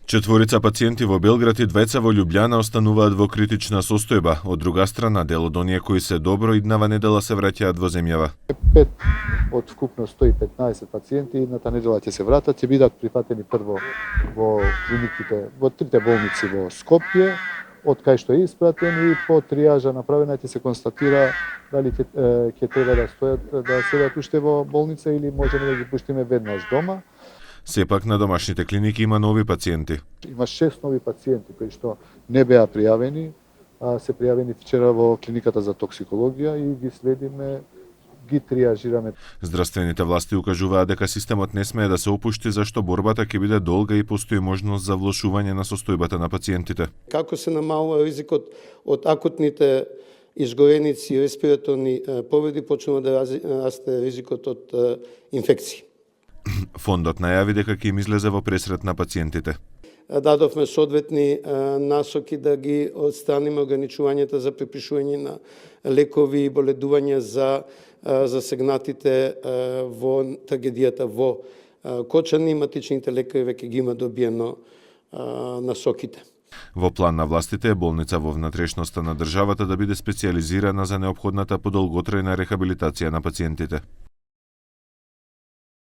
Четворица пациенти во Белград и двајца во Љубљана остануваат во критична состојба. Од друга страна, дел од оние кои се добро иднава недела се враќаат во земјава. 5 од вкупно 115 пациенти идната недела ќе се вратат, ќе бидат прифатени прво во клиниките, во трите болници во Скопје, од кај што е испратен и по тријажа направена ќе се констатира дали ќе треба да стојат да седат уште во болница или можеме да ги пуштиме веднаш дома. Сепак на домашните клиники има нови пациенти. Има 6 нови пациенти кои што не беа пријавени, а се пријавени вчера во клиниката за токсикологија и ги следиме, ги триажираме. Здравствените власти укажуваат дека системот не смее да се опушти зашто борбата ќе биде долга и постои можност за влошување на состојбата на пациентите. Како се намалува ризикот од акутните изгореници и респираторни повреди, почнува да расте ризикот од инфекции. Фондот најави дека ќе им излезе во пресрет на пациентите. Дадовме соодветни насоки да ги отстраниме ограничувањата за препишување на лекови и боледувања за засегнатите во трагедијата во Кочани. Матичните лекари веќе ги има добиено насоките. Во план на властите е болница во внатрешноста на државата да биде специјализирана за неопходната подолготрајна рехабилитација на пациентите.